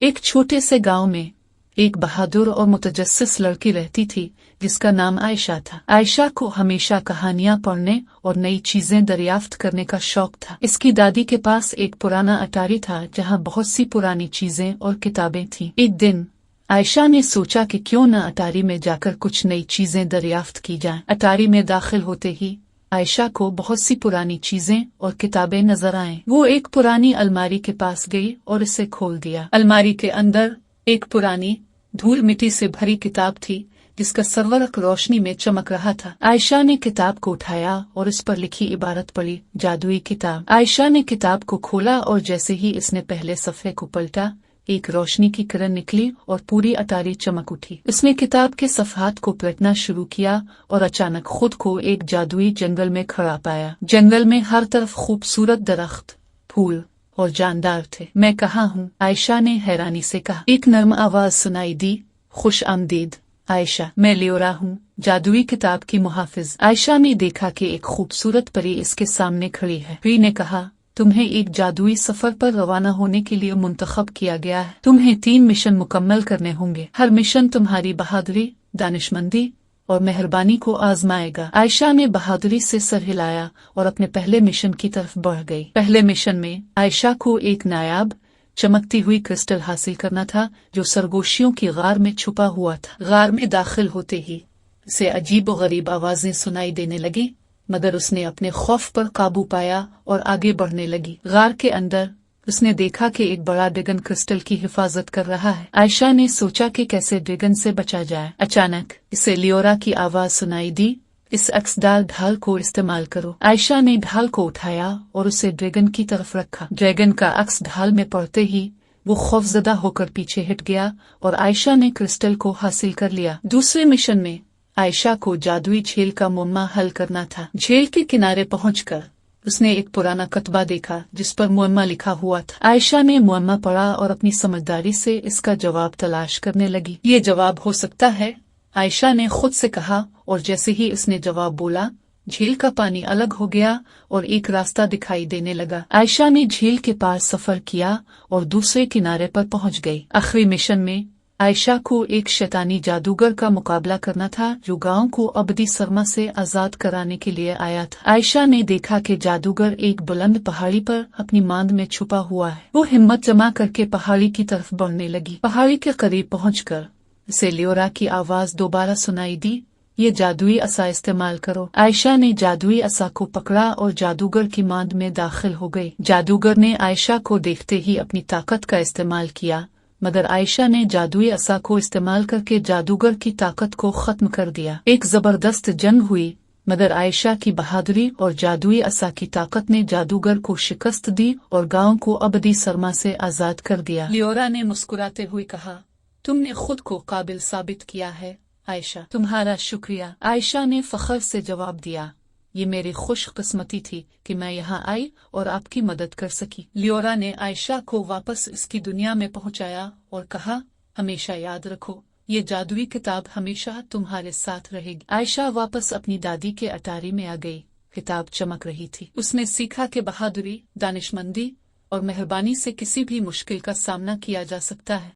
एक छोटे से गांव में एक बहादुर और मुतजस्सिस लड़की रहती थी जिसका नाम आयशा था। आयशा को हमेशा कहानियां पढ़ने और नई चीजें दरियाफ्त करने का शौक था। इसकी दादी के पास एक पुराना अटारी था जहां बहुत सी पुरानी चीजें और किताबें थीं। एक दिन आयशा ने सोचा कि क्यों न अटारी में जाकर कुछ नई चीजें दरियाफ्त की जाएं। अटारी में दाखिल होते ही आयशा को बहुत सी पुरानी चीजें और किताबें नजर आईं। वो एक पुरानी अलमारी के पास गई और इसे खोल दिया। अलमारी के अंदर एक पुरानी धूल मिट्टी से भरी किताब थी जिसका सरवरक रोशनी में चमक रहा था। आयशा ने किताब को उठाया और इस पर लिखी इबारत पढ़ी, जादुई किताब। आयशा ने किताब को खोला और जैसे ही इसने पहले सफ़े को पलटा, एक रोशनी की किरण निकली और पूरी अटारी चमक उठी। उसने किताब के सफ़हात को पलटना शुरू किया और अचानक खुद को एक जादुई जंगल में खड़ा पाया। जंगल में हर तरफ खूबसूरत दरख्त, फूल और जानदार थे। मैं कहाँ हूँ? आयशा ने हैरानी से कहा। एक नर्म आवाज सुनाई दी, खुश आमदीद आयशा, मैं लियोरा हूँ, जादुई किताब की मुहाफिज। आयशा ने देखा कि एक खूबसूरत परी इसके सामने खड़ी है। परी ने कहा, तुम्हें एक जादुई सफर पर रवाना होने के लिए मुंतखब किया गया है। तुम्हें 3 मिशन मुकम्मल करने होंगे। हर मिशन तुम्हारी बहादुरी, दानिशमंदी और मेहरबानी को आजमाएगा। आयशा ने बहादुरी से सर हिलाया और अपने पहले मिशन की तरफ बढ़ गई। पहले मिशन में आयशा को एक नायाब चमकती हुई क्रिस्टल हासिल करना था जो सरगोशियों की गार में छुपा हुआ था। गार में दाखिल होते ही उसे अजीब और गरीब आवाजें सुनाई देने लगी, मगर उसने अपने खौफ पर काबू पाया और आगे बढ़ने लगी। गार के अंदर उसने देखा कि एक बड़ा ड्रैगन क्रिस्टल की हिफाजत कर रहा है। आयशा ने सोचा कि कैसे ड्रैगन से बचा जाए। अचानक इसे लियोरा की आवाज सुनाई दी, इस अक्सदार ढाल को इस्तेमाल करो। आयशा ने ढाल को उठाया और उसे ड्रैगन की तरफ रखा। ड्रैगन का अक्स ढाल में पड़ते ही वो खौफजदा होकर पीछे हट गया और आयशा ने क्रिस्टल को हासिल कर लिया। दूसरे मिशन में आयशा को जादुई झील का मुअम्मा हल करना था। झील के किनारे पहुंचकर उसने एक पुराना कतबा देखा जिस पर मुअम्मा लिखा हुआ था। आयशा ने मुअम्मा पढ़ा और अपनी समझदारी से इसका जवाब तलाश करने लगी। ये जवाब हो सकता है, आयशा ने खुद से कहा, और जैसे ही उसने जवाब बोला, झील का पानी अलग हो गया और एक रास्ता दिखाई देने लगा। आयशा ने झील के पार सफर किया और दूसरे किनारे पर पहुंच गई। आखिरी मिशन में आयशा को एक शैतानी जादूगर का मुकाबला करना था जो गांव को अबदी सरमा से आजाद कराने के लिए आया था। आयशा ने देखा कि जादूगर एक बुलंद पहाड़ी पर अपनी मांद में छुपा हुआ है। वो हिम्मत जमा करके पहाड़ी की तरफ बढ़ने लगी। पहाड़ी के करीब पहुंचकर उसे लियोरा की आवाज दोबारा सुनाई दी, ये जादुई असा इस्तेमाल करो। आयशा ने जादुई असा को पकड़ा और जादूगर की मांद में दाखिल हो गई। जादूगर ने आयशा को देखते ही अपनी ताकत का इस्तेमाल किया, मगर आयशा ने जादुई असा को इस्तेमाल करके जादूगर की ताकत को खत्म कर दिया। एक जबरदस्त जंग हुई, मगर आयशा की बहादुरी और जादुई असा की ताकत ने जादूगर को शिकस्त दी और गांव को अबदी सरमा से आजाद कर दिया। लियोरा ने मुस्कुराते हुए कहा, तुमने खुद को काबिल साबित किया है आयशा, तुम्हारा शुक्रिया। आयशा ने फख्र से जवाब दिया, ये मेरी खुशकिस्मती थी कि मैं यहाँ आई और आपकी मदद कर सकी। लियोरा ने आयशा को वापस इसकी दुनिया में पहुँचाया और कहा, हमेशा याद रखो, ये जादुई किताब हमेशा तुम्हारे साथ रहेगी। आयशा वापस अपनी दादी के अटारी में आ गई। किताब चमक रही थी। उसने सीखा कि बहादुरी, दानिशमंदी और मेहरबानी से किसी भी मुश्किल का सामना किया जा सकता है।